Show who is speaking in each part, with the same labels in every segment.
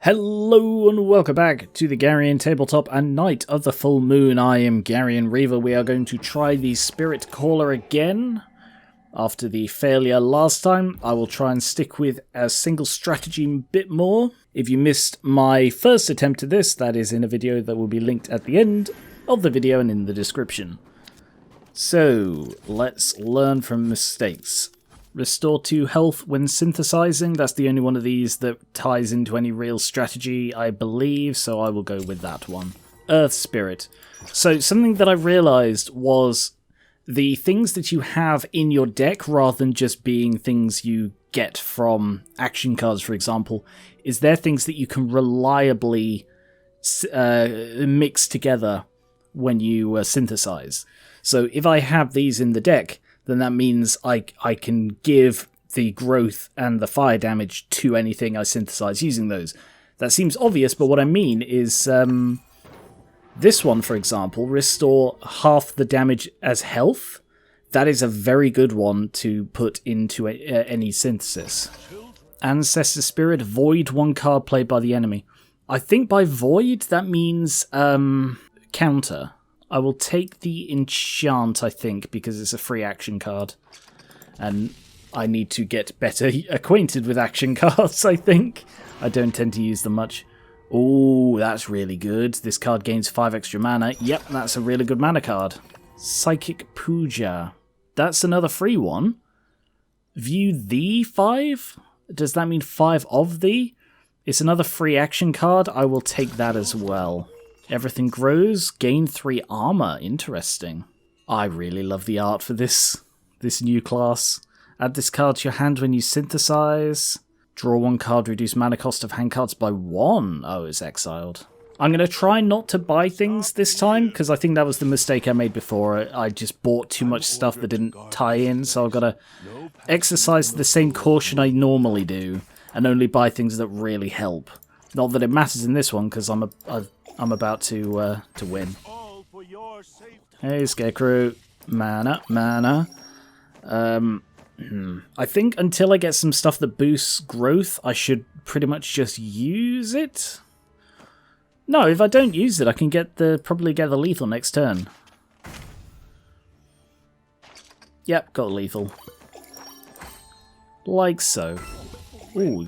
Speaker 1: Hello and welcome back to the Garian Tabletop and Night of the Full Moon. I am Garian Reaver. We are going to try the Spirit Caller again. After the failure last time, I will try and stick with a single strategy a bit more. If you missed my first attempt at this, that is in a video that will be linked at the end of the video and in the description. So, let's learn from mistakes. Restore 2 health when synthesizing. That's the only one of these that ties into any real strategy, I believe, so I will go with that one. Earth Spirit. So something that I realized was the things that you have in your deck, rather than just being things you get from action cards, for example, is they're things that you can reliably mix together when you synthesize. So if I have these in the deck, then that means I can give the growth and the fire damage to anything I synthesize using those. That seems obvious, but what I mean is this one, for example, restore half the damage as health. That is a very good one to put into any synthesis. Ancestor Spirit, void 1 card played by the enemy. I think by void that means counter. I will take the enchant, I think, because it's a free action card. And I need to get better acquainted with action cards, I think. I don't tend to use them much. Oh, that's really good. This card gains 5 extra mana. Yep, that's a really good mana card. Psychic Puja. That's another free one. View the 5? Does that mean 5 of the? It's another free action card. I will take that as well. Everything grows, gain 3 armor. Interesting. I really love the art for this new class. Add this card to your hand when you synthesize. Draw 1 card, reduce mana cost of hand cards by 1. Oh, it's exiled. I'm going to try not to buy things this time, because I think that was the mistake I made before. I just bought too much stuff that didn't tie in, so I've got to exercise the same caution I normally do, and only buy things that really help. Not that it matters in this one, because I'm about to win. Hey, Scarecrow. Mana. I think until I get some stuff that boosts growth, I should pretty much just use it. No, if I don't use it, I can probably get the lethal next turn. Yep, got lethal. Like so. Ooh,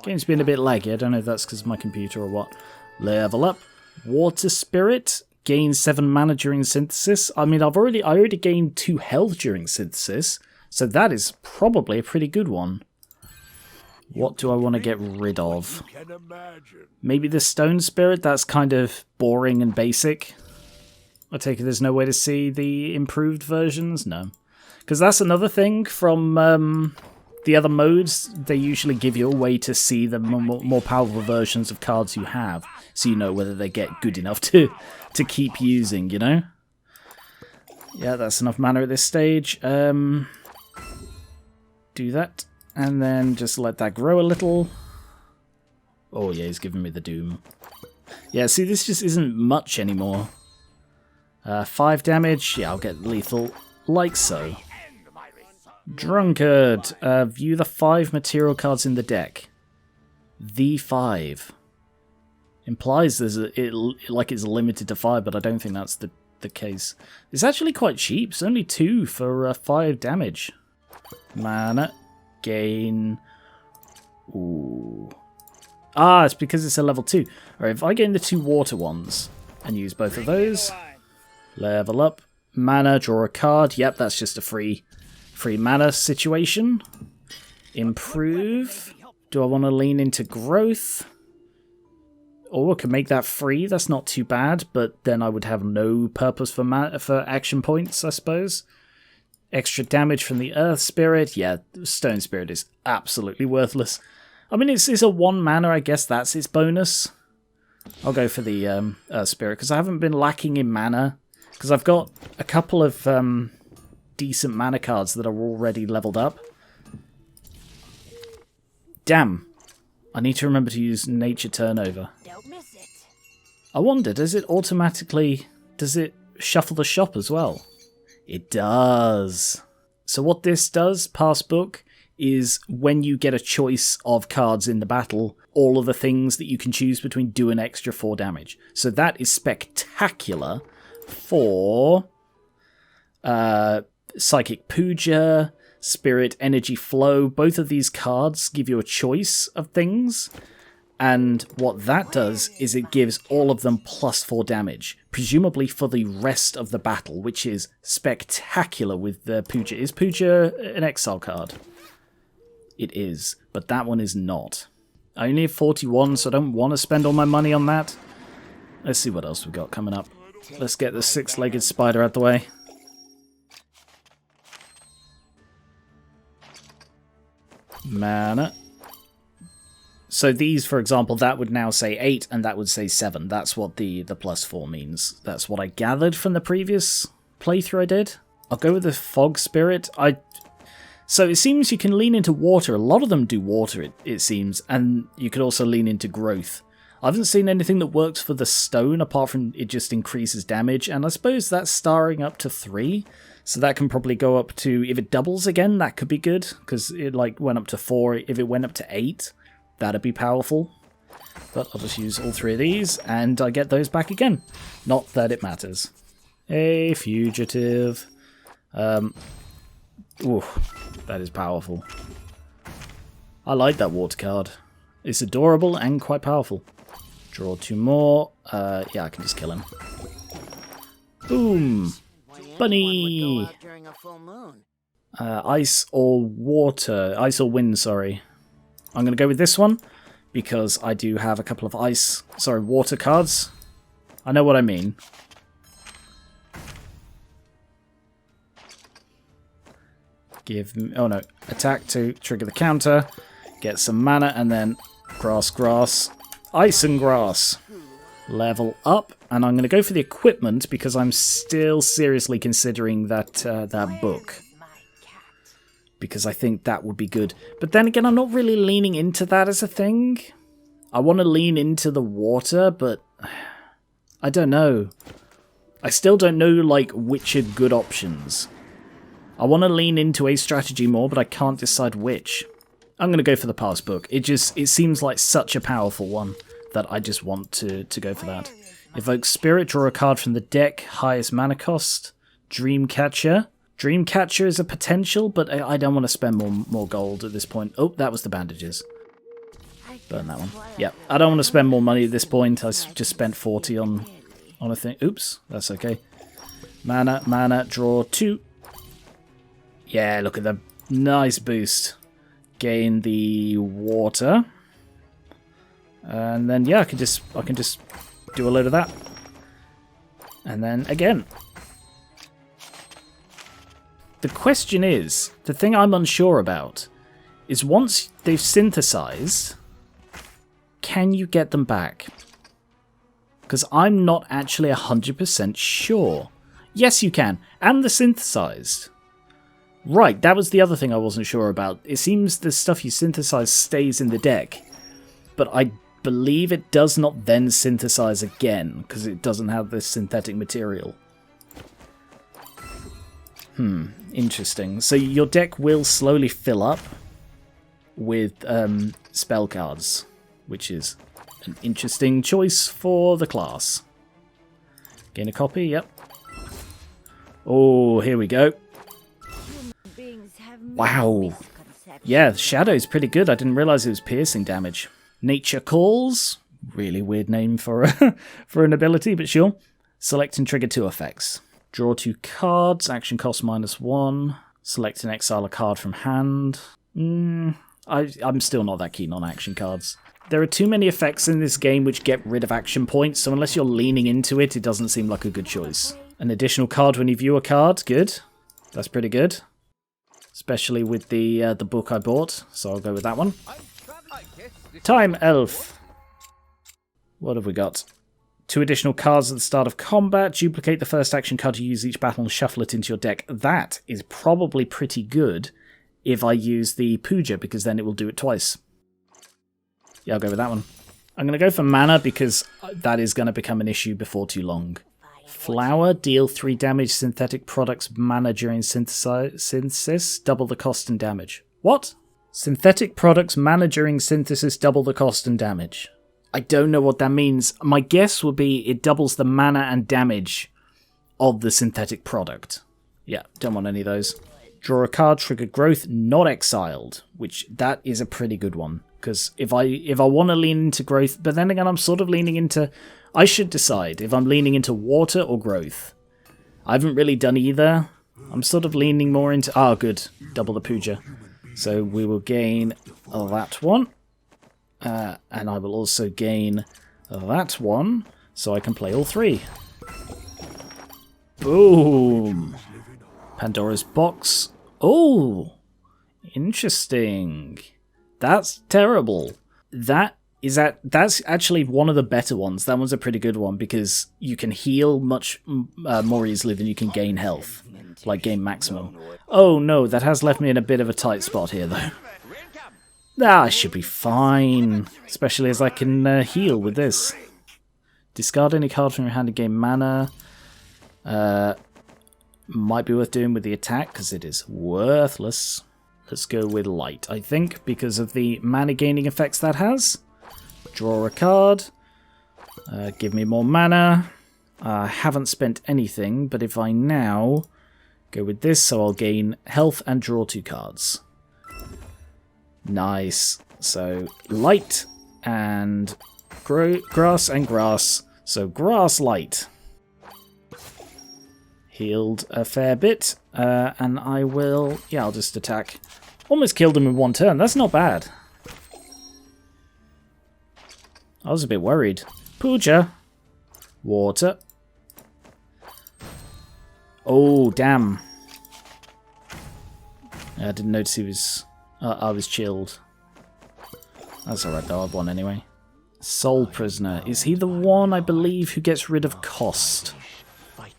Speaker 1: game's been a bit laggy. I don't know if that's because of my computer or what. Level up. Water Spirit, gain 7 mana during synthesis. I mean, I already gained 2 health during synthesis, so that is probably a pretty good one. What do I want to get rid of? Maybe the Stone Spirit. That's kind of boring and basic. I take it there's no way to see the improved versions? No. Because that's another thing from the other modes. They usually give you a way to see the more powerful versions of cards you have, so you know whether they get good enough to keep using, you know? Yeah, that's enough mana at this stage. Do that, and then just let that grow a little. Oh yeah, he's giving me the doom. Yeah, see, this just isn't much anymore. 5 damage, yeah, I'll get lethal, like so. Drunkard, view the 5 material cards in the deck. The 5. Implies there's like it's limited to 5, but I don't think that's the case. It's actually quite cheap. It's only 2 for 5 damage. Mana, gain. Ooh. Ah, it's because it's a level 2. Alright, if I gain the 2 water ones and use both of those, level up. Mana, draw a card. Yep, that's just a free mana situation. Improve. Do I want to lean into growth? Or I can make that free. That's not too bad, but then I would have no purpose for action points, I suppose. Extra damage from the Earth Spirit. Yeah, Stone Spirit is absolutely worthless. I mean, it's a 1 mana. I guess that's its bonus. I'll go for the Earth Spirit, because I haven't been lacking in mana. Because I've got a couple of decent mana cards that are already leveled up. Damn. I need to remember to use Nature Turnover.
Speaker 2: Don't miss it.
Speaker 1: I wonder, does it shuffle the shop as well? It does. So what this does, pass book, is when you get a choice of cards in the battle, all of the things that you can choose between do an extra 4 damage. So that is spectacular for Psychic Puja, Spirit Energy Flow. Both of these cards give you a choice of things, and what that does is it gives all of them plus 4 damage, presumably for the rest of the battle, which is spectacular with the Puja. Is Puja an exile card? It is, but that one is not. I only have 41, so I don't want to spend all my money on that. Let's see what else we've got coming up. Let's get the 6-legged spider out the way. Mana. So these, for example, that would now say 8 and that would say 7. That's what the plus 4 means. That's what I gathered from the previous playthrough I did. I'll go with the Fog Spirit. So it seems you can lean into water. A lot of them do water, it seems, and you could also lean into growth. I haven't seen anything that works for the stone apart from it just increases damage, and I suppose that's starring up to 3. So that can probably go up to, if it doubles again, that could be good, because it like went up to 4. If it went up to 8, that'd be powerful. But I'll just use all 3 of these, and I get those back again. Not that it matters. A fugitive. Ooh, that is powerful. I like that water card. It's adorable and quite powerful. Draw 2 more. Yeah, I can just kill him. Boom! Bunny! Ice or water. Ice or wind, sorry. I'm going to go with this one because I do have a couple of water cards. I know what I mean. Give me, oh no, attack to trigger the counter, get some mana, and then grass, ice and grass. Level up, and I'm going to go for the equipment because I'm still seriously considering that book. Because I think that would be good. But then again, I'm not really leaning into that as a thing. I want to lean into the water, but I don't know. I still don't know like which are good options. I want to lean into a strategy more, but I can't decide which. I'm going to go for the past book. It seems like such a powerful one that I just want to go for that. Evoke Spirit, draw a card from the deck, highest mana cost. Dreamcatcher. Dreamcatcher is a potential, but I don't want to spend more gold at this point. Oh, that was the bandages. Burn that one. Yeah, I don't want to spend more money at this point. I just spent 40 on a thing. Oops, that's okay. Mana, draw 2. Yeah, look at the nice boost. Gain the water. And then, yeah, I can just do a load of that. And then, again. The question is, the thing I'm unsure about, is once they've synthesized, can you get them back? Because I'm not actually 100% sure. Yes, you can. And the synthesized. Right, that was the other thing I wasn't sure about. It seems the stuff you synthesize stays in the deck. But I believe it does not then synthesize again, because it doesn't have this synthetic material. Interesting. So your deck will slowly fill up with spell cards, which is an interesting choice for the class. Gain a copy, yep. Oh, here we go. Wow. Yeah, the Shadow's pretty good. I didn't realize it was piercing damage. Nature Calls. Really weird name for for an ability, but sure. Select and trigger 2 effects. Draw 2 cards. Action cost -1. Select and exile a card from hand. I'm still not that keen on action cards. There are too many effects in this game which get rid of action points, so unless you're leaning into it, it doesn't seem like a good choice. An additional card when you view a card. Good. That's pretty good. Especially with the book I bought, so I'll go with that one. Time Elf. What have we got? 2 additional cards at the start of combat. Duplicate the first action card you use each battle and shuffle it into your deck. That is probably pretty good if I use the Puja, because then it will do it twice. Yeah, I'll go with that one. I'm going to go for mana because that is going to become an issue before too long. Flower, deal 3 damage synthetic products mana during synthesis, double the cost and damage. What? Synthetic products mana during synthesis double the cost and damage. I don't know what that means. My guess would be it doubles the mana and damage of the synthetic product. Yeah, don't want any of those. Draw a card, trigger growth, not exiled, which that is a pretty good one. Because if I want to lean into growth, but then again I'm sort of leaning into... I should decide if I'm leaning into water or growth. I haven't really done either. I'm sort of leaning more into... Ah, good. Double the Puja. So we will gain that one. And I will also gain that one. So I can play all three. Boom. Pandora's box. Oh, interesting. That's terrible. That's actually one of the better ones. That one's a pretty good one because you can heal much more easily than you can gain health, like gain maximum. Oh no, that has left me in a bit of a tight spot here though. I should be fine, especially as I can heal with this. Discard any card from your hand to gain mana. Might be worth doing with the attack because it is worthless. Let's go with light, I think, because of the mana gaining effects that has. Draw a card. Give me more mana. I haven't spent anything, but if I now go with this, so I'll gain health and draw 2 cards. Nice. So light and grass and grass. So grass light. Healed a fair bit, and I will... Yeah, I'll just attack. Almost killed him in one turn. That's not bad. I was a bit worried. Puja. Water. Oh, damn. I didn't notice he was... I was chilled. That's alright though, I've won anyway. Soul Prisoner. Is he the one, I believe, who gets rid of cost?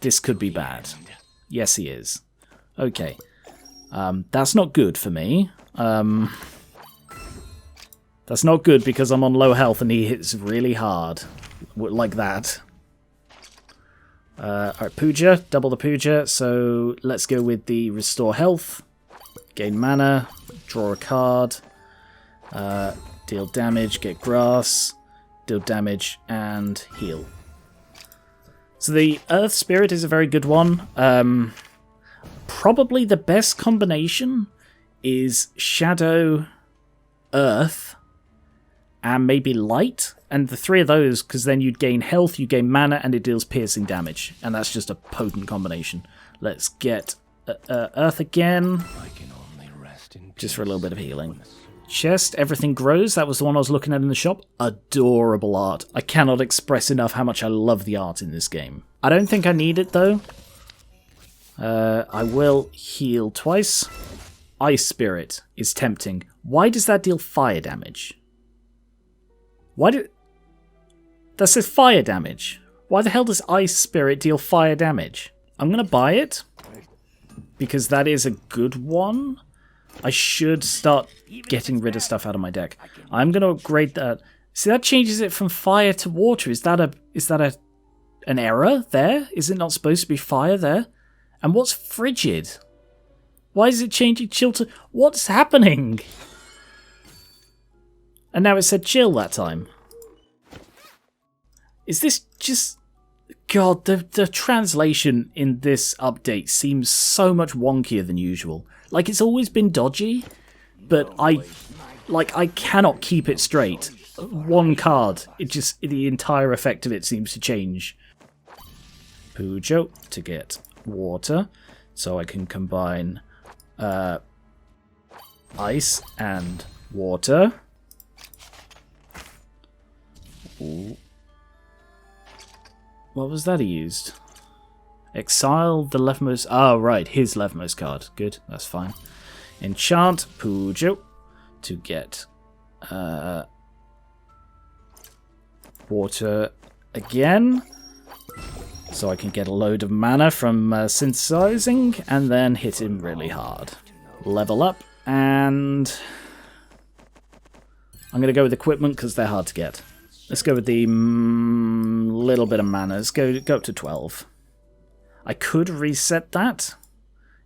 Speaker 1: This could be bad. Yes, he is. Okay. That's not good for me. That's not good because I'm on low health and he hits really hard. Like that. Alright, Puja. Double the Puja. So let's go with the Restore Health. Gain mana. Draw a card. Deal damage. Get grass. Deal damage and heal. So the Earth Spirit is a very good one. Probably the best combination is Shadow, Earth, and maybe Light. And the 3 of those, because then you'd gain health, you gain mana, and it deals piercing damage. And that's just a potent combination. Let's get Earth again, just for a little bit of healing. Chest, everything grows. That was the one I was looking at in the shop. Adorable art. I cannot express enough how much I love the art in this game. I don't think I need it though. I will heal twice. Ice Spirit is tempting. Why does that deal fire damage? That says fire damage. Why the hell does Ice Spirit deal fire damage? I'm gonna buy it because that is a good one. I should start getting rid of stuff out of my deck. I'm going to upgrade that. See, that changes it from fire to water. Is that an error there? Is it not supposed to be fire there? And what's frigid? Why is it changing chill to... What's happening? And now it said chill that time. Is this just... God, the translation in this update seems so much wonkier than usual. Like, it's always been dodgy, but I cannot keep it straight. One card, the entire effect of it seems to change. Pujo to get water, so I can combine ice and water. Ooh. What was that he used? Exile the leftmost... Oh, right, his leftmost card. Good, that's fine. Enchant Pujo to get water again. So I can get a load of mana from synthesizing and then hit him really hard. Level up and... I'm going to go with equipment because they're hard to get. Let's go with the little bit of mana. Let's go up to 12. I could reset that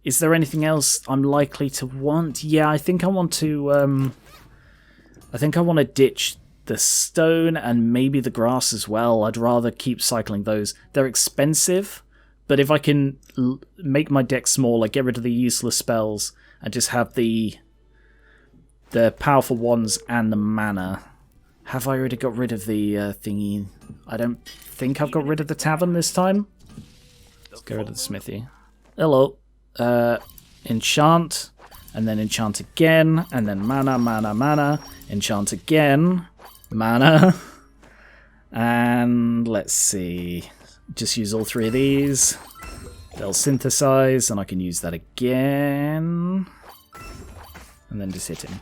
Speaker 1: Is there anything else I'm likely to want? Yeah, I think I want to ditch the stone and maybe the grass as well. I'd rather keep cycling those. They're expensive, but if I can make my deck smaller, get rid of the useless spells, and just have the powerful ones and the mana. Have I already got rid of the thingy? I don't think I've got rid of the tavern this time. Let's go rid of the smithy. Hello. Enchant, and then enchant again, and then mana, mana, mana. Enchant again, mana. And let's see. Just use all three of these. They'll synthesize, and I can use that again. And then just hit him.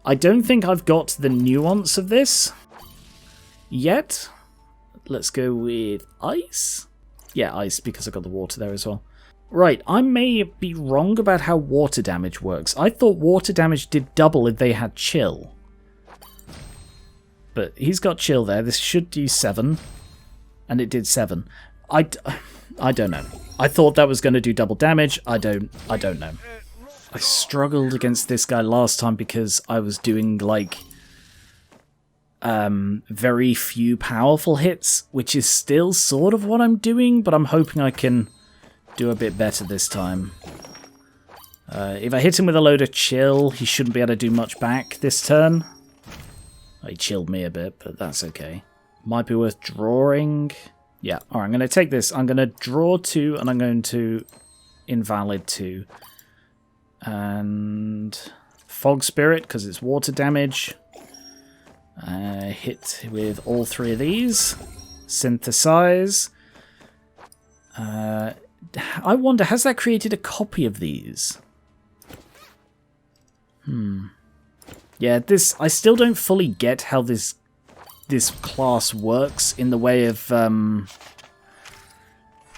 Speaker 1: I don't think I've got the nuance of this yet. Let's go with ice. Yeah, ice, because I got the water there as well. Right, I may be wrong about how water damage works. I thought water damage did double if they had chill. But he's got chill there. This should do 7. And it did 7. I don't know. I thought that was going to do double damage. I don't know. I struggled against this guy last time because I was doing, like, very few powerful hits, which is still sort of what I'm doing, but I'm hoping I can do a bit better this time. If I hit him with a load of chill, he shouldn't be able to do much back this turn. He chilled me a bit, but that's okay. Might be worth drawing. Yeah, alright, I'm going to take this. I'm going to draw 2, and I'm going to invalid 2. And Fog Spirit, because it's water damage. Hit with all 3 of these. Synthesize. I wonder, has that created a copy of these? Yeah, this, I still don't fully get how this class works in the way of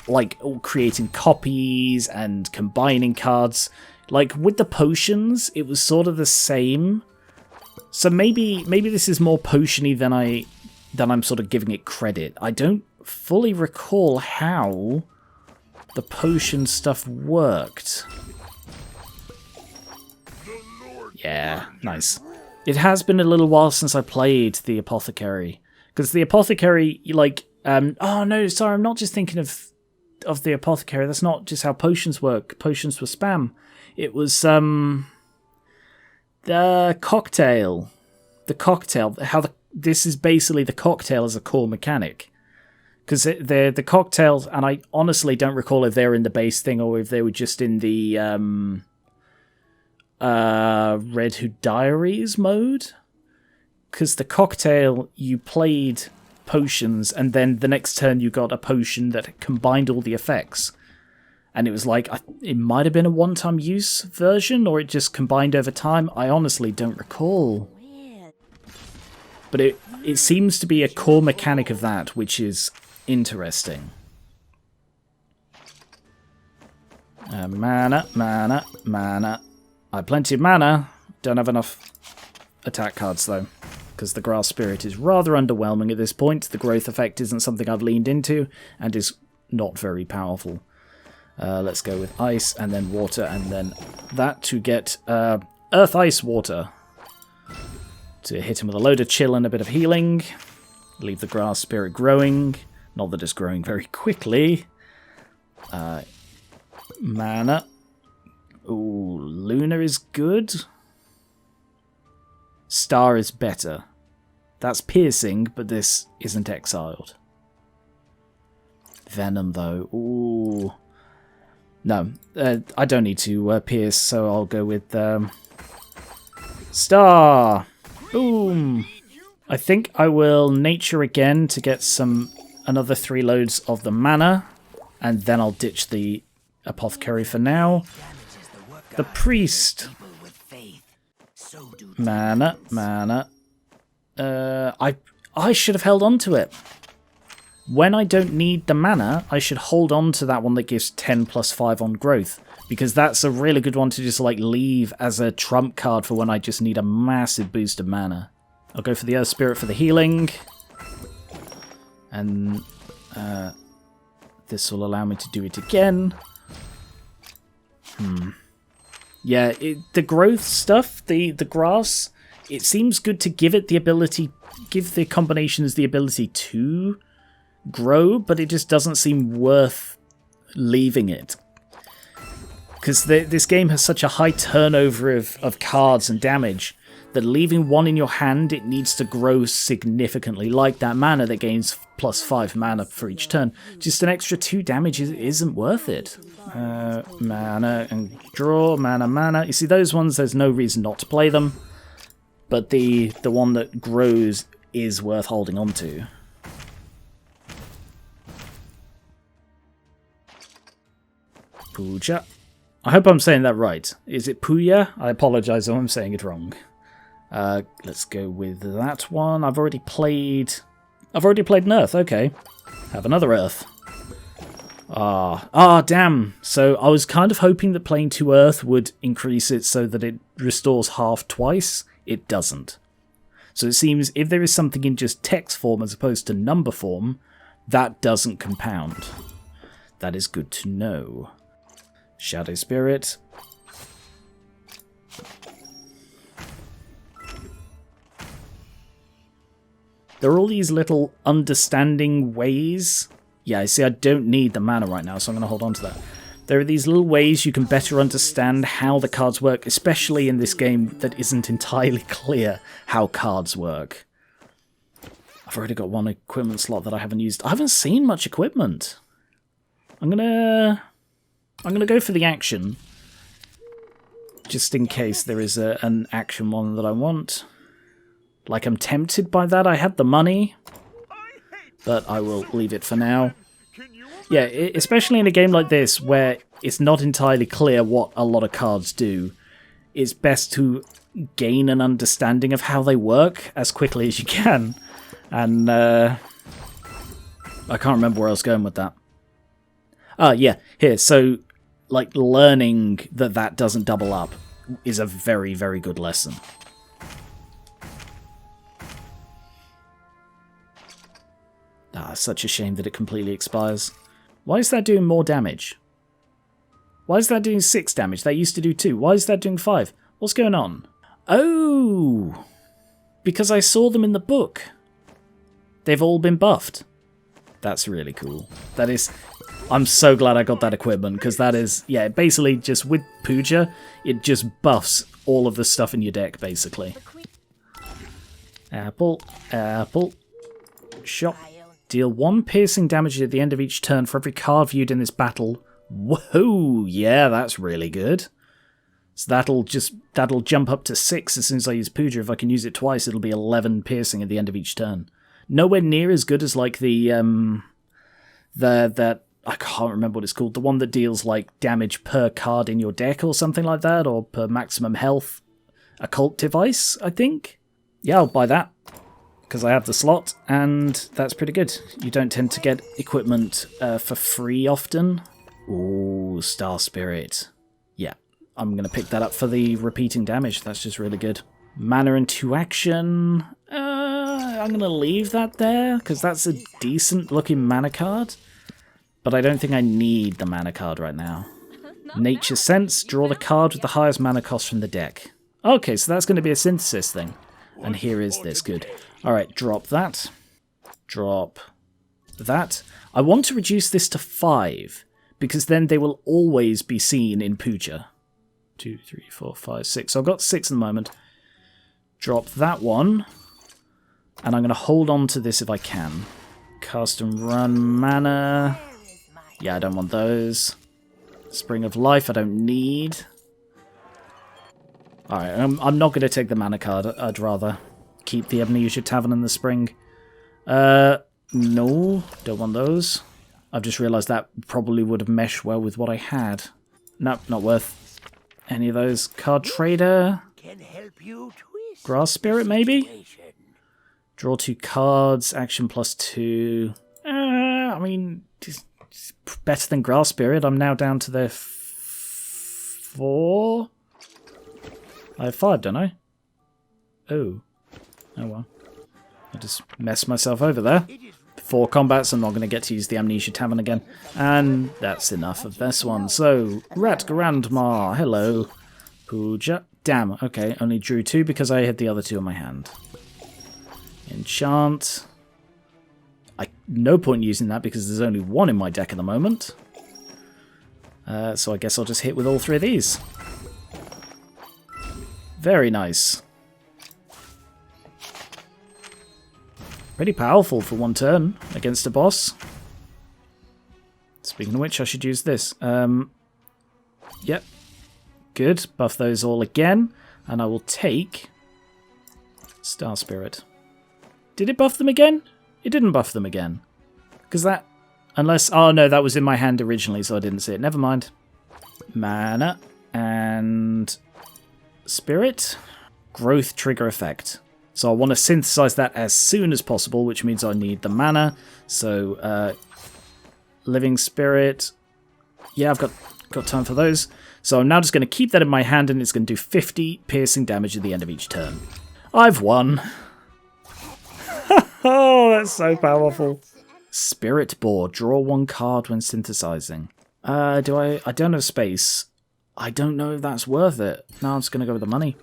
Speaker 1: like creating copies and combining cards. Like with the potions, it was sort of the same. So maybe this is more potiony than I'm sort of giving it credit. I don't fully recall how the potion stuff worked. Yeah, nice. It has been a little while since I played the Apothecary. Because the Apothecary, like... oh, no, sorry, I'm not just thinking of the Apothecary. That's not just how potions work. Potions were spam. It was, the cocktail. The cocktail. This is basically the cocktail as a core mechanic. Because the cocktails, and I honestly don't recall if they're in the base thing or if they were just in the... Red Hood Diaries mode, because the cocktail, you played potions and then the next turn you got a potion that combined all the effects, and it was like, it might have been a one-time use version or it just combined over time. I honestly don't recall, but it seems to be a core mechanic of that, which is interesting. Mana, mana, mana. I have plenty of mana, don't have enough attack cards though, because the Grass Spirit is rather underwhelming at this point. The growth effect isn't something I've leaned into, and is not very powerful. Let's go with Ice, and then Water, and then that to get Earth, Ice, Water. To hit him with a load of chill and a bit of healing. Leave the Grass Spirit growing. Not that it's growing very quickly. Mana. Ooh, Luna is good. Star is better. That's piercing, but this isn't exiled. Venom, though. Ooh. No, I don't need to pierce, so I'll go with Star. Boom. I think I will Nature again to get another 3 loads of the mana, and then I'll ditch the Apothecary for now. The Priest. Mana, mana. I should have held on to it. When I don't need the mana, I should hold on to that one that gives 10 plus 5 on growth. Because that's a really good one to just like leave as a trump card for when I just need a massive boost of mana. I'll go for the Earth Spirit for the healing. And this will allow me to do it again. Yeah, the growth stuff, the grass, it seems good to give it the ability, give the combinations the ability to grow, but it just doesn't seem worth leaving it. Because this game has such a high turnover of cards and damage that leaving one in your hand, it needs to grow significantly, like that mana that gains +5 mana for each turn. Just an extra 2 damage isn't worth it. Mana and draw, mana. You see, those ones, there's no reason not to play them, but the one that grows is worth holding on to. Puja. I hope I'm saying that right. Is it Puya? I apologise if I'm saying it wrong. Let's go with that one. I've already played an Earth. Okay, have another Earth. Damn. So I was kind of hoping that playing 2 Earth would increase it so that it restores half twice. It doesn't. So it seems if there is something in just text form as opposed to number form, that doesn't compound. That is good to know. Shadow Spirit. There are all these little understanding ways. Yeah, I see I don't need the mana right now, so I'm going to hold on to that. There are these little ways you can better understand how the cards work, especially in this game that isn't entirely clear how cards work. I've already got one equipment slot that I haven't used. I haven't seen much equipment. I'm gonna go for the action, just in case there is an action one that I want. Like, I'm tempted by that. I had the money, but I will leave it for now. Yeah, especially in a game like this, where it's not entirely clear what a lot of cards do, it's best to gain an understanding of how they work as quickly as you can. And, I can't remember where I was going with that. Yeah, here, so, like, learning that doesn't double up is a very, very good lesson. Such a shame that it completely expires. Why is that doing more damage? Why is that doing 6 damage? That used to do 2. Why is that doing 5? What's going on? Oh! Because I saw them in the book. They've all been buffed. That's really cool. That is... I'm so glad I got that equipment, because that is... Yeah, basically just with Puja, it just buffs all of the stuff in your deck, basically. Apple. Shop. Deal 1 piercing damage at the end of each turn for every card viewed in this battle. Whoa, yeah, that's really good. So that'll jump up to 6 as soon as I use Puja. If I can use it twice, it'll be 11 piercing at the end of each turn. Nowhere near as good as like the I can't remember what it's called. The one that deals like damage per card in your deck or something like that, or per maximum health. Occult Device, I think. Yeah, I'll buy that, because I have the slot, and that's pretty good. You don't tend to get equipment for free often. Ooh, Star Spirit. Yeah, I'm going to pick that up for the repeating damage. That's just really good. Mana and 2 action. I'm going to leave that there, because that's a decent-looking mana card. But I don't think I need the mana card right now. Nature Sense. Draw the card with the highest mana cost from the deck. Okay, so that's going to be a synthesis thing. And here is this. Good. Alright, drop that. Drop that. I want to reduce this to 5, because then they will always be seen in Puja. 2, 3, 4, 5, 6. So I've got 6 at the moment. Drop that one. And I'm going to hold on to this if I can. Cast and run mana. Yeah, I don't want those. Spring of Life I don't need. Alright, I'm not going to take the mana card. I'd rather keep the Amnesia Tavern and the Spring. No, don't want those. I've just realised that probably would have meshed well with what I had. Nope, not worth any of those. Card Trader. Grass Spirit, maybe? Draw 2 cards, action +2. I mean, it's better than Grass Spirit. I'm now down to the 4. I have 5, don't I? Oh. Oh well. I just messed myself over there. before combat, so I'm not going to get to use the Amnesia Tavern again. And that's enough of this one. So, Rat Grandma, hello. Puja. Damn, okay, only drew 2 because I had the other 2 in my hand. Enchant. No point using that because there's only 1 in my deck at the moment. So I guess I'll just hit with all 3 of these. Very nice. Pretty powerful for 1 turn against a boss. Speaking of which, I should use this. Yep. Good. Buff those all again. And I will take Star Spirit. Did it buff them again? It didn't buff them again. Because that... Unless... Oh, no, that was in my hand originally, so I didn't see it. Never mind. Mana. And... Spirit. Growth trigger effect. So I want to synthesize that as soon as possible, which means I need the mana. So, Living Spirit. Yeah, I've got time for those. So I'm now just going to keep that in my hand, and it's going to do 50 piercing damage at the end of each turn. I've won. Oh, that's so powerful. Spirit Board. Draw 1 card when synthesizing. I don't have space. I don't know if that's worth it. No, I'm just going to go with the money.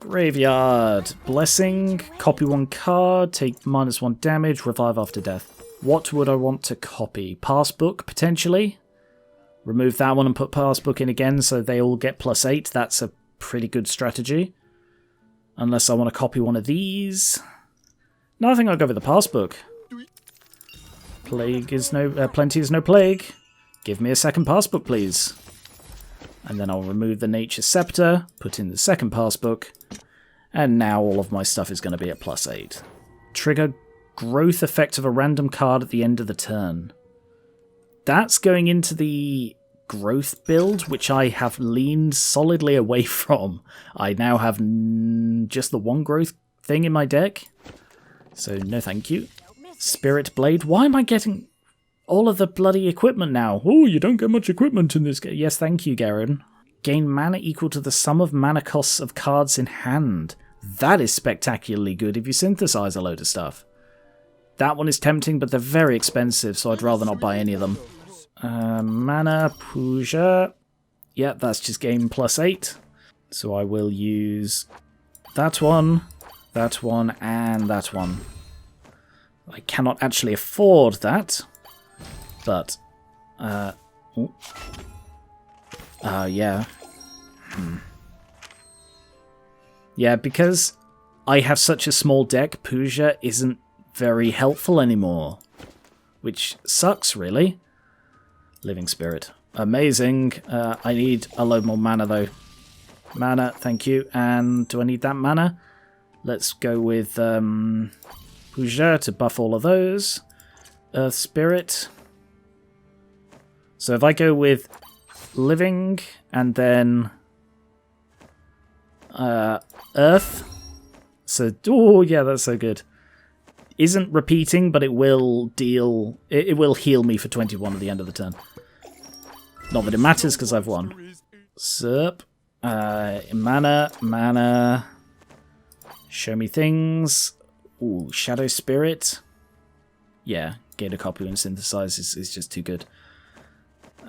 Speaker 1: Graveyard. Blessing. Copy 1 card. Take -1 damage. Revive after death. What would I want to copy? Passbook, potentially? Remove that one and put Passbook in again so they all get +8. That's a pretty good strategy. Unless I want to copy one of these. No, I think I'll go with the Passbook. Plague is no... plenty is no plague. Give me a second Passbook, please. And then I'll remove the Nature Scepter, put in the second Passbook, and now all of my stuff is going to be at +8. Trigger growth effect of a random card at the end of the turn. That's going into the growth build, which I have leaned solidly away from. I now have just the 1 growth thing in my deck, so no thank you. Spirit Blade. Why am I getting all of the bloody equipment now? Oh, you don't get much equipment in this game. Yes, thank you, Garen. Gain mana equal to the sum of mana costs of cards in hand. That is spectacularly good if you synthesize a load of stuff. That one is tempting, but they're very expensive, so I'd rather not buy any of them. Mana, Puja. Yeah, that's just gain +8. So I will use that one, and that one. I cannot actually afford that, but... yeah. Yeah, because I have such a small deck, Puja isn't very helpful anymore. Which sucks, really. Living Spirit. Amazing. I need a load more mana, though. Mana, thank you. And do I need that mana? Let's go with Puja to buff all of those. Earth Spirit. So if I go with Living and then Earth. So, oh yeah, that's so good. Isn't repeating, but it will deal... It will heal me for 21 at the end of the turn. Not that it matters, because I've won. Sup. Mana. Show me things. Ooh, Shadow Spirit. Yeah, gain a copy and synthesize is just too good.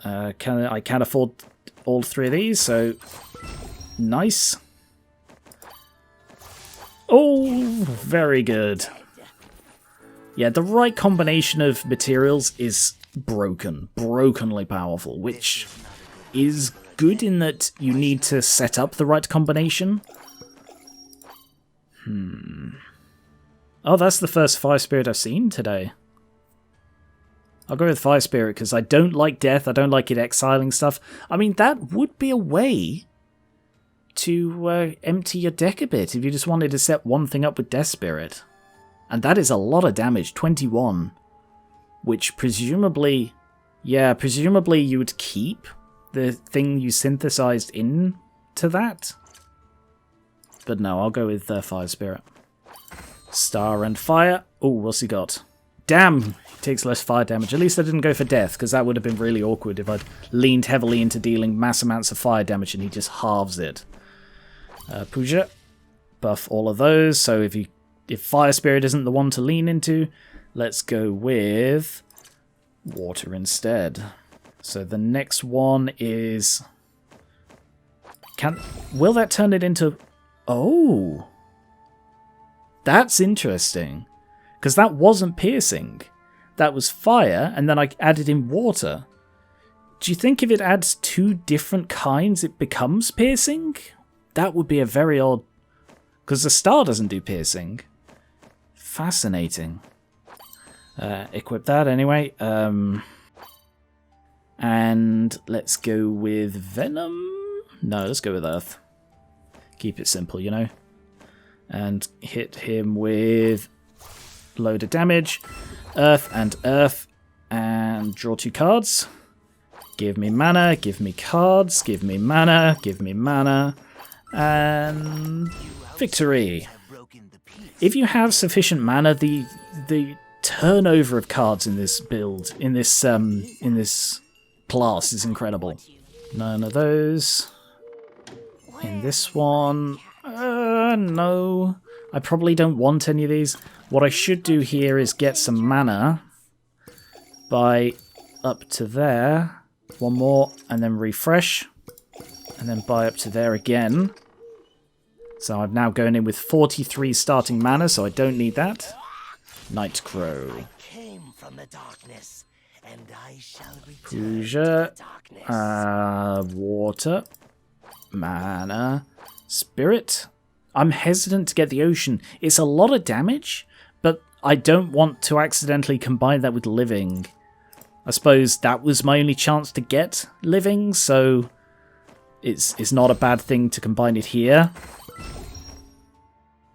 Speaker 1: I can't afford all 3 of these, so... Nice. Oh, very good. Yeah, the right combination of materials is brokenly powerful, which is good in that you need to set up the right combination. Oh, that's the first Fire Spirit I've seen today. I'll go with Fire Spirit because I don't like death, I don't like it exiling stuff. I mean, that would be a way to empty your deck a bit if you just wanted to set one thing up with Death Spirit. And that is a lot of damage, 21. Which presumably... Yeah, presumably you would keep the thing you synthesized into that. But no, I'll go with Fire Spirit. Star and Fire. Oh, what's he got? Damn, he takes less fire damage. At least I didn't go for death, because that would have been really awkward if I'd leaned heavily into dealing mass amounts of fire damage and he just halves it. Puja. Buff all of those, so if Fire Spirit isn't the one to lean into, Let's go with water instead. So the next one is... Will that turn it into... Oh! That's interesting. Because that wasn't piercing. That was fire, and then I added in water. Do you think if it adds 2 different kinds, it becomes piercing? That would be a very odd... Because the star doesn't do piercing. Fascinating. Equip that anyway. And let's go with Venom. No, let's go with Earth. Keep it simple, you know. And hit him with load of damage. Earth. And draw 2 cards. Give me mana, give me cards, give me mana, give me mana. And victory. If you have sufficient mana, the turnover of cards in this build, in this class, is incredible. None of those. In this one, no. I probably don't want any of these. What I should do here is get some mana by up to there. One more, and then refresh. And then buy up to there again. So I'm now going in with 43 starting mana, so I don't need that. Nightcrow. Puja. Water. Mana. Spirit. I'm hesitant to get the ocean. It's a lot of damage, but I don't want to accidentally combine that with living. I suppose that was my only chance to get living, so it's not a bad thing to combine it here.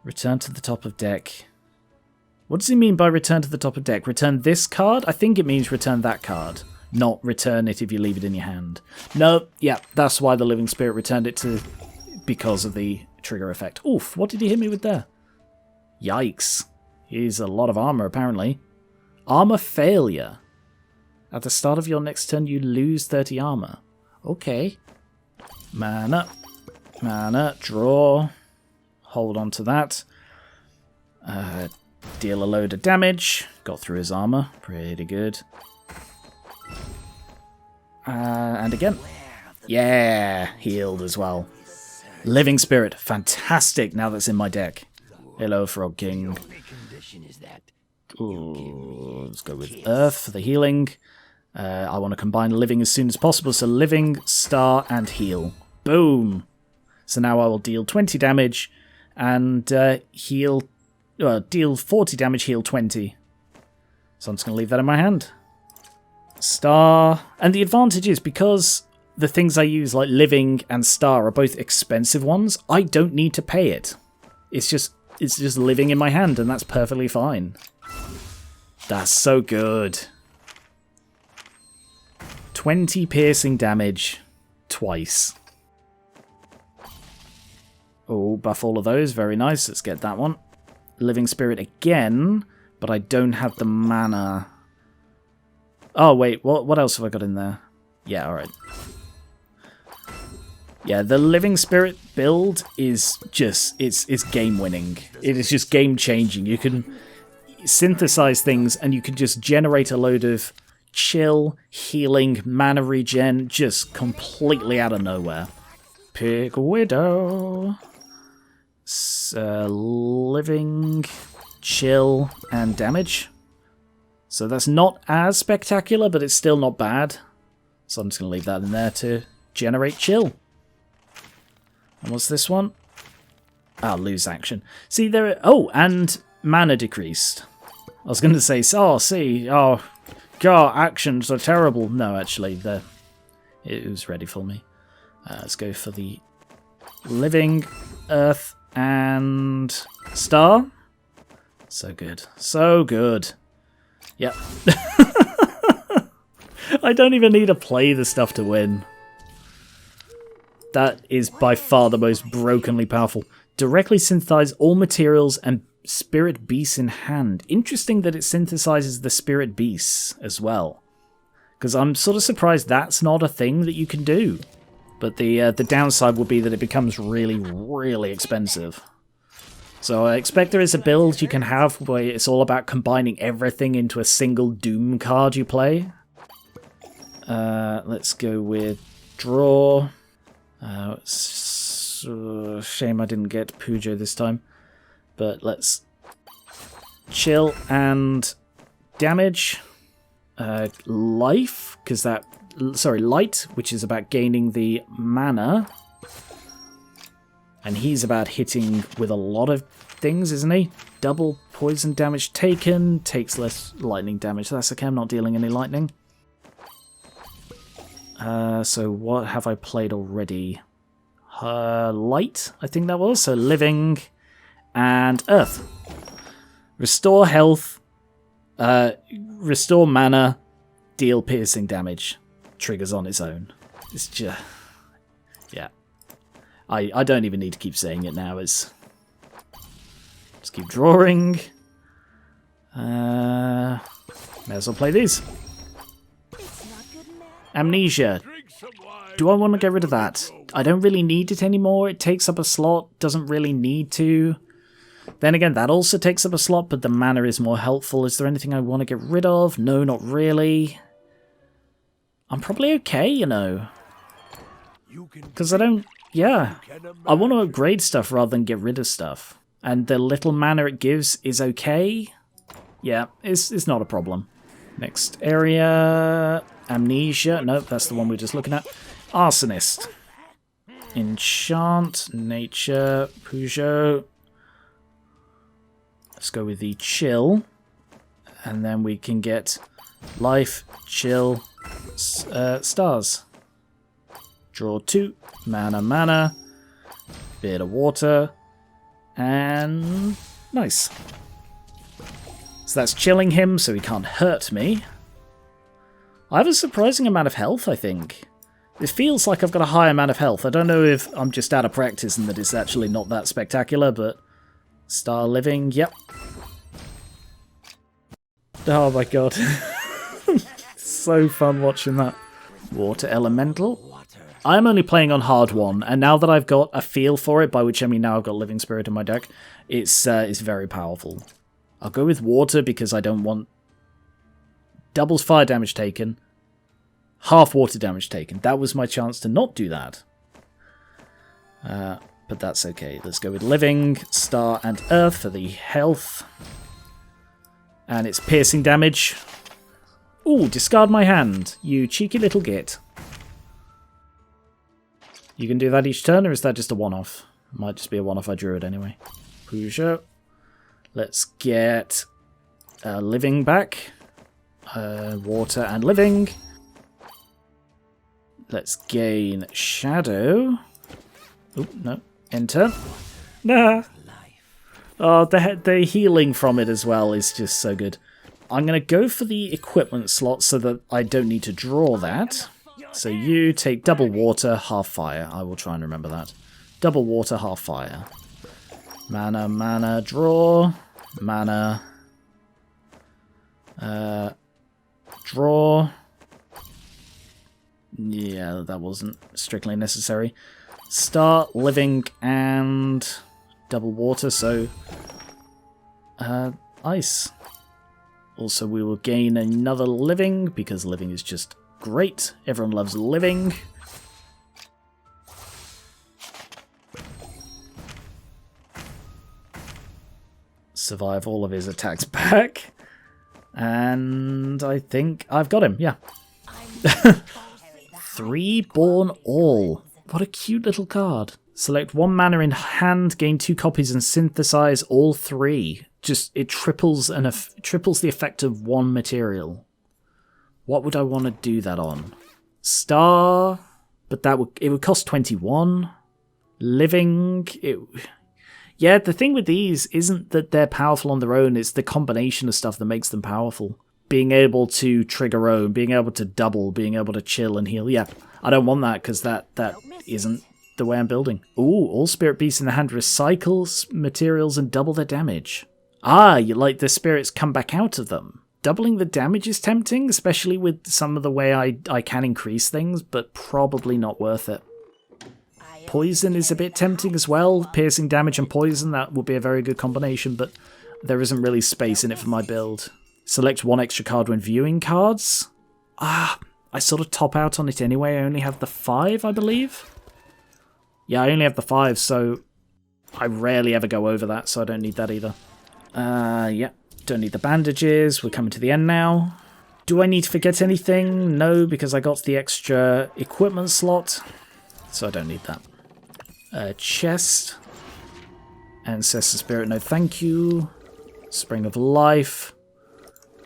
Speaker 1: Return to the top of deck. What does he mean by return to the top of deck? Return this card? I think it means return that card, not return it if you leave it in your hand. No, yeah, that's why the Living Spirit returned it to, because of the trigger effect. Oof, what did he hit me with there? Yikes. He's a lot of armor, apparently. Armor failure. At the start of your next turn, you lose 30 armor. Okay. Mana. Mana. Draw. Hold on to that. Deal a load of damage. Got through his armor. Pretty good. And again. Yeah. Healed as well. Living Spirit. Fantastic now that's in my deck. Hello, Frog King. Ooh, let's go with Earth for the healing. I want to combine living as soon as possible, so living, star, and heal. Boom! So now I will deal 20 damage and deal 40 damage, heal 20. So I'm just going to leave that in my hand. Star. And the advantage is, because the things I use, like living and star, are both expensive ones, I don't need to pay it. It's just living in my hand, and that's perfectly fine. That's so good. 20 piercing damage twice. Oh, buff all of those. Very nice. Let's get that one. Living Spirit again, but I don't have the mana. Oh, wait. What else have I got in there? Yeah, alright. Yeah, the Living Spirit build is just... It's game-winning. It is just game-changing. You can synthesize things, and you can just generate a load of chill, healing, mana regen, just completely out of nowhere. Pick Widow. Living, chill, and damage. So that's not as spectacular, but it's still not bad. So I'm just going to leave that in there to generate chill. And what's this one? Lose action. See, there... Oh, and mana decreased. I was going to say, God, actions are terrible. No, actually, it was ready for me. Let's go for the living, earth, and star. So good. So good. Yep. I don't even need to play the stuff to win. That is by far the most brokenly powerful. Directly synthesize all materials and spirit beasts in hand. Interesting that it synthesizes the spirit beasts as well. Because I'm sort of surprised that's not a thing that you can do. But the downside would be that it becomes really, really expensive. So I expect there is a build you can have where it's all about combining everything into a single Doom card you play. Let's go with draw. Shame I didn't get Pujo this time. But let's chill and damage. Life, because that... Sorry, light, which is about gaining the mana. And he's about hitting with a lot of things, isn't he? Double poison damage taken, takes less lightning damage. That's okay, I'm not dealing any lightning. So what have I played already? Light, I think that was. So living and earth. Restore health, restore mana, deal piercing damage. Triggers on its own. It's just... yeah. I don't even need to keep saying it now. It's just keep drawing. May as well play these. Amnesia. Do I want to get rid of that? I don't really need it anymore. It takes up a slot. Doesn't really need to. Then again, that also takes up a slot, but the mana is more helpful. Is there anything I want to get rid of? No, not really. I'm probably okay, you know. Because I don't... yeah. I want to upgrade stuff rather than get rid of stuff. And the little mana it gives is okay. Yeah, it's not a problem. Next area... Amnesia. Nope, that's the one we're just looking at. Arsonist. Enchant. Nature. Peugeot. Let's go with the chill. And then we can get life, chill, stars. Draw 2. Mana. Bit of water. And nice. So that's chilling him so he can't hurt me. I have a surprising amount of health, I think. It feels like I've got a high amount of health. I don't know if I'm just out of practice and that it's actually not that spectacular, but... Star living, yep. Oh my god. So fun watching that. Water elemental. I'm only playing on hard 1, and now that I've got a feel for it, by which I mean now I've got Living Spirit in my deck, it's very powerful. I'll go with water because I don't want... doubles fire damage taken, half water damage taken. That was my chance to not do that. But that's okay. Let's go with living, star, and earth for the health. And it's piercing damage. Ooh, discard my hand, you cheeky little git. You can do that each turn, or is that just a one-off? Might just be a one-off, I drew it anyway. Peugeot. Let's get living back. Water and living. Let's gain shadow. Oh, no. Enter. Nah. Oh, the healing from it as well is just so good. I'm going to go for the equipment slot so that I don't need to draw that. So you take double water, half fire. I will try and remember that. Double water, half fire. Mana, draw. Mana. Draw. Yeah, that wasn't strictly necessary. Start, living, and double water, so... ice. Also, we will gain another living, because living is just great. Everyone loves living. Survive all of his attacks back. And I think I've got him, yeah. 3 Born All. What a cute little card. Select 1 mana in hand, gain 2 copies, and synthesize all 3. Just, it triples the effect of 1 material. What would I want to do that on? Star, but it would cost 21. Living, yeah, the thing with these isn't that they're powerful on their own, it's the combination of stuff that makes them powerful. Being able to trigger own, being able to double, being able to chill and heal. Yeah, I don't want that because that isn't the way I'm building. Ooh, all spirit beasts in the hand recycles materials and double their damage. Ah, you like the spirits come back out of them. Doubling the damage is tempting, especially with some of the way I can increase things, but probably not worth it. poison is a bit tempting as well. Piercing damage and poison, that would be a very good combination, but there isn't really space in it for my build. Select 1 extra card when viewing cards. I sort of top out on it anyway. I only have the 5, I believe. Yeah, I only have the 5, so I rarely ever go over that, so I don't need that either. Yeah, don't need the bandages. We're coming to the end now. Do I need to forget anything? No, because I got the extra equipment slot, so I don't need that. Chest. Ancestor Spirit, no thank you. Spring of Life.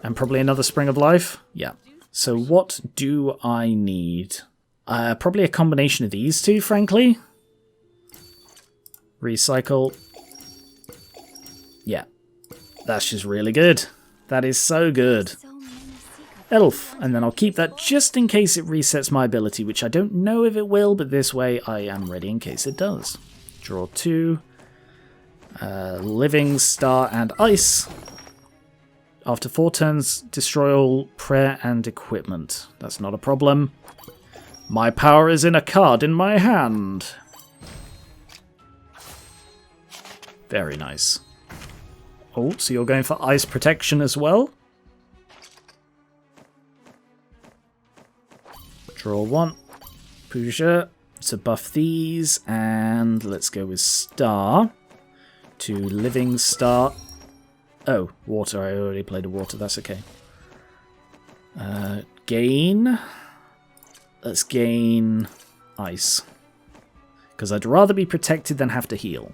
Speaker 1: And probably another Spring of Life. Yeah. So what do I need? Probably a combination of these two, frankly. Recycle. Yeah. That's just really good. That is so good. Elf. And then I'll keep that just in case it resets my ability, which I don't know if it will, but this way I am ready in case it does. Draw 2. Living, Star, and Ice. After 4 turns, destroy all prayer and equipment. That's not a problem. My power is in a card in my hand. Very nice. Oh, so you're going for ice protection as well? Draw 1. Pusher to buff these, and let's go with Star. To Living, Star. Oh, water. I already played a water. That's okay. Gain. Let's gain ice. Because I'd rather be protected than have to heal.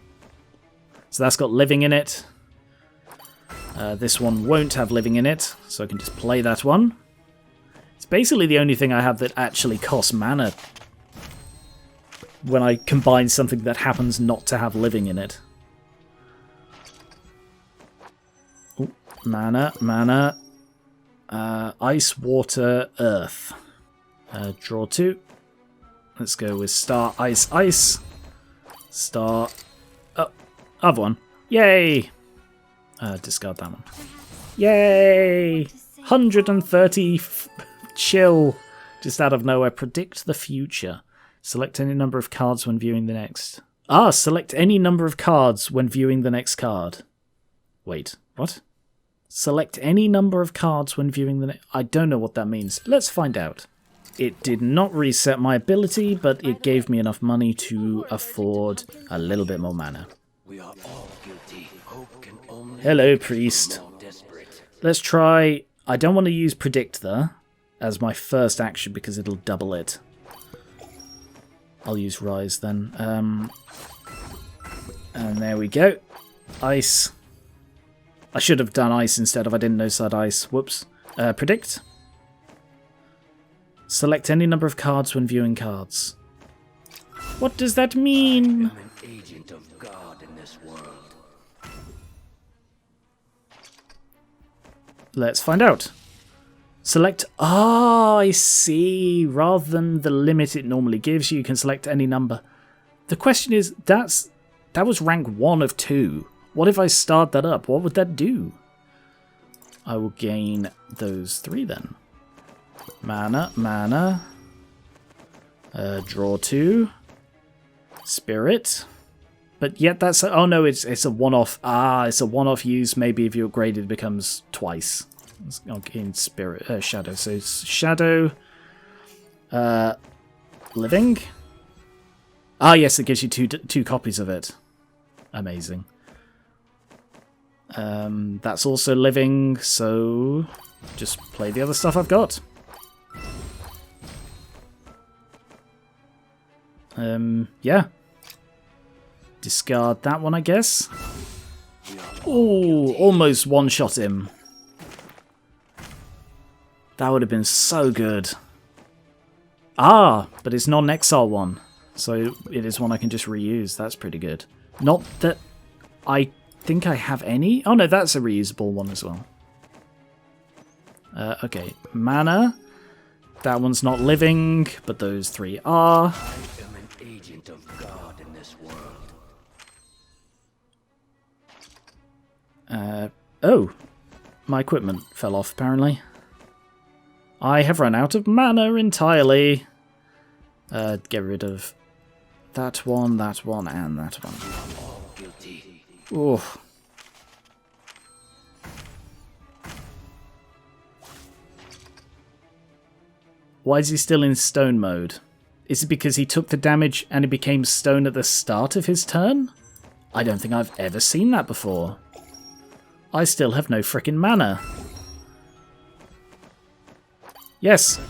Speaker 1: So that's got living in it. This one won't have living in it, so I can just play that one. It's basically the only thing I have that actually costs mana when I combine something that happens not to have living in it. Ooh, mana. Ice, water, earth. Draw 2. Let's go with Star, Ice, Ice. Star. Oh, other one. Yay! Discard that one. Yay! 130 chill. Just out of nowhere. Predict the future. Select any number of cards when viewing the next. Select any number of cards when viewing the next card. Wait, what? Select any number of cards when viewing the next... I don't know what that means. Let's find out. It did not reset my ability, but it gave me enough money to afford a little bit more mana. We are all guilty. Hope can only... Hello, priest. Let's try... I don't want to use Predict there as my first action because it'll double it. I'll use Rise then. And there we go. Ice. I should have done Ice instead if I didn't know Side Ice. Whoops. Predict. Select any number of cards when viewing cards. What does that mean? I am an agent of God in this world. Let's find out. Select... I see. Rather than the limit it normally gives you, you can select any number. The question is, that was rank 1 of 2. What if I start that up? What would that do? I will gain those 3 then. Mana. Draw 2. Spirit. But yet that's... oh no, it's a one-off. It's a one-off use. Maybe if you upgrade it becomes twice. I'll gain Spirit. Shadow. So it's Shadow. Living. Yes, it gives you two copies of it. Amazing. That's also living, so just play the other stuff I've got. Yeah. Discard that one, I guess. Oh, almost one-shot him. That would have been so good. But it's not an exile one, so it is one I can just reuse. That's pretty good. Not that I think I have any. Oh no, that's a reusable one as well. Okay, mana. That one's not living, but those 3 are. I am an agent of God in this world. Oh, my equipment fell off apparently. I have run out of mana entirely. Get rid of That one, and that one. Oof. Why is he still in stone mode? Is it because he took the damage and he became stone at the start of his turn? I don't think I've ever seen that before. I still have no frickin' mana. Yes.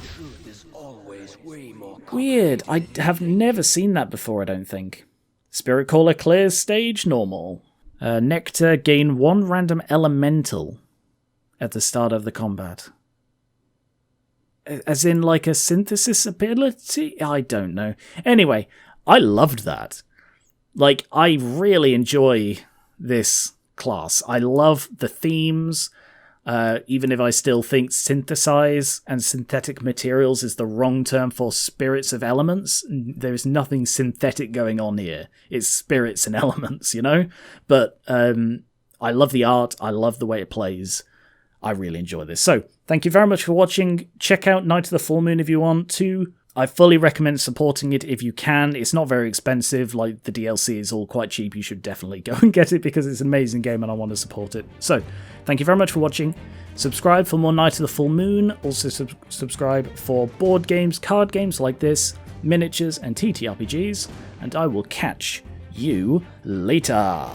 Speaker 1: Weird. I have never seen that before, I don't think. Spirit Caller clears stage, normal. Nectar, gain 1 random elemental at the start of the combat. As in, like, a synthesis ability? I don't know. Anyway, I loved that. Like, I really enjoy this class. I love the themes, even if I still think synthesize and synthetic materials is the wrong term for spirits of elements. There's nothing synthetic going on here. It's spirits and elements, you know? But I love the art. I love the way it plays. I really enjoy this. So, thank you very much for watching. Check out Night of the Full Moon if you want to. I fully recommend supporting it if you can. It's not very expensive. Like, the DLC is all quite cheap. You should definitely go and get it because it's an amazing game and I want to support it. So, thank you very much for watching. Subscribe for more Night of the Full Moon. Also, subscribe for board games, card games like this, miniatures and TTRPGs. And I will catch you later.